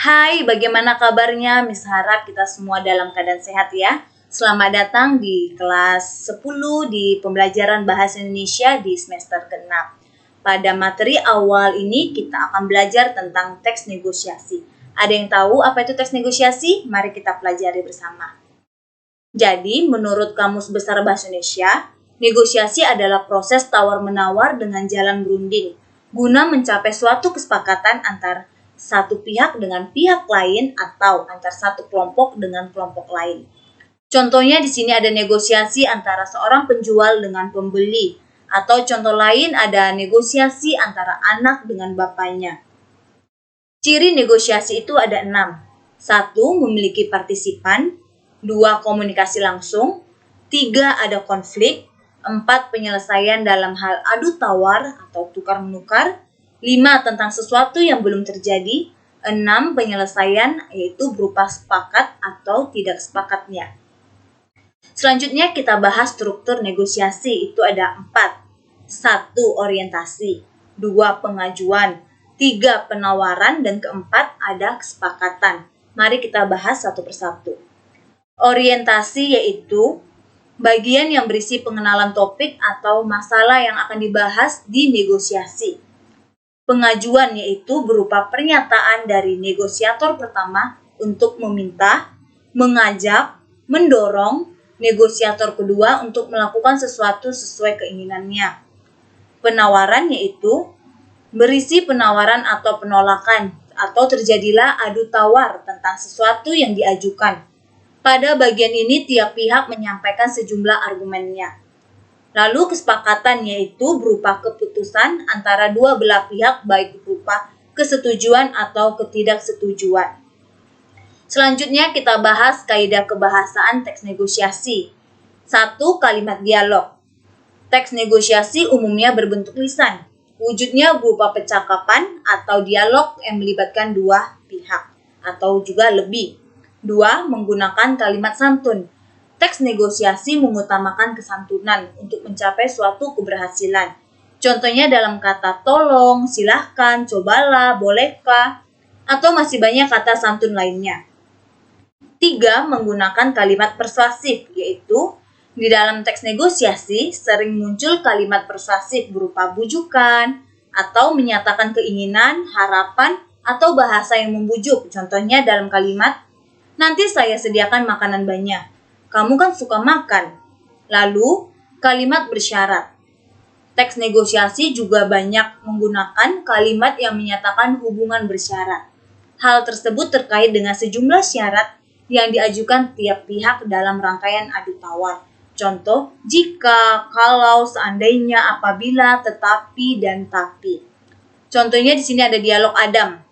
Hai, bagaimana kabarnya? Miss harap kita semua dalam keadaan sehat ya. Selamat datang di kelas 10 di pembelajaran Bahasa Indonesia di semester ke-6. Pada materi awal ini kita akan belajar tentang teks negosiasi. Ada yang tahu apa itu teks negosiasi? Mari kita pelajari bersama. Jadi, menurut Kamus Besar Bahasa Indonesia, negosiasi adalah proses tawar-menawar dengan jalan berunding, guna mencapai suatu kesepakatan antara satu pihak dengan pihak lain atau antar satu kelompok dengan kelompok lain. Contohnya di sini ada negosiasi antara seorang penjual dengan pembeli, atau contoh lain ada negosiasi antara anak dengan bapaknya. Ciri negosiasi itu ada 6. 1. Memiliki partisipan. 2. Komunikasi langsung. 3. Ada konflik. 4. Penyelesaian dalam hal adu tawar atau tukar-menukar. 5. Tentang sesuatu yang belum terjadi. 6. Penyelesaian yaitu berupa sepakat atau tidak sepakatnya. Selanjutnya kita bahas struktur negosiasi, itu ada 4. 1. Orientasi. 2. Pengajuan. 3. Penawaran. Dan keempat ada kesepakatan. Mari kita bahas satu persatu. Orientasi yaitu bagian yang berisi pengenalan topik atau masalah yang akan dibahas di negosiasi. Pengajuan yaitu berupa pernyataan dari negosiator pertama untuk meminta, mengajak, mendorong negosiator kedua untuk melakukan sesuatu sesuai keinginannya. Penawaran yaitu berisi penawaran atau penolakan atau terjadilah adu tawar tentang sesuatu yang diajukan. Pada bagian ini tiap pihak menyampaikan sejumlah argumennya. Lalu kesepakatan yaitu berupa keputusan antara dua belah pihak baik berupa kesetujuan atau ketidaksetujuan. Selanjutnya kita bahas kaidah kebahasaan teks negosiasi. 1. Kalimat dialog. Teks negosiasi umumnya berbentuk lisan. Wujudnya berupa percakapan atau dialog yang melibatkan dua pihak atau juga lebih. 2. Menggunakan kalimat santun. Teks negosiasi mengutamakan kesantunan untuk mencapai suatu keberhasilan. Contohnya dalam kata tolong, silahkan, cobalah, bolehkah, atau masih banyak kata santun lainnya. 3. Menggunakan kalimat persuasif, yaitu di dalam teks negosiasi sering muncul kalimat persuasif berupa bujukan atau menyatakan keinginan, harapan, atau bahasa yang membujuk. Contohnya dalam kalimat, nanti saya sediakan makanan banyak. Kamu kan suka makan. Lalu, kalimat bersyarat. Teks negosiasi juga banyak menggunakan kalimat yang menyatakan hubungan bersyarat. Hal tersebut terkait dengan sejumlah syarat yang diajukan tiap pihak dalam rangkaian adu tawar. Contoh, jika, kalau, seandainya, apabila, tetapi, dan tapi. Contohnya di sini ada dialog Adam.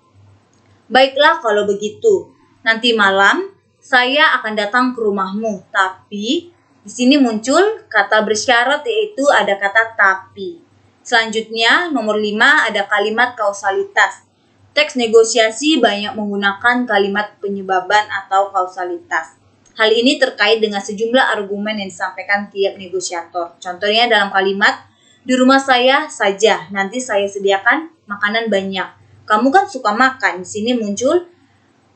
Baiklah kalau begitu. Nanti malam saya akan datang ke rumahmu, tapi di sini muncul kata bersyarat yaitu ada kata tapi. Selanjutnya nomor 5 ada kalimat kausalitas. Teks negosiasi banyak menggunakan kalimat penyebaban atau kausalitas. Hal ini terkait dengan sejumlah argumen yang disampaikan tiap negosiator. Contohnya dalam kalimat, di rumah saya saja, nanti saya sediakan makanan banyak. Kamu kan suka makan. Di sini muncul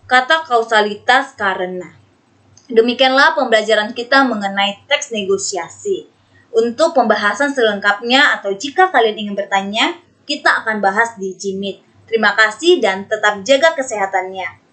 kata kausalitas karena. Demikianlah pembelajaran kita mengenai teks negosiasi. Untuk pembahasan selengkapnya atau jika kalian ingin bertanya, kita akan bahas di Jimit. Terima kasih dan tetap jaga kesehatannya.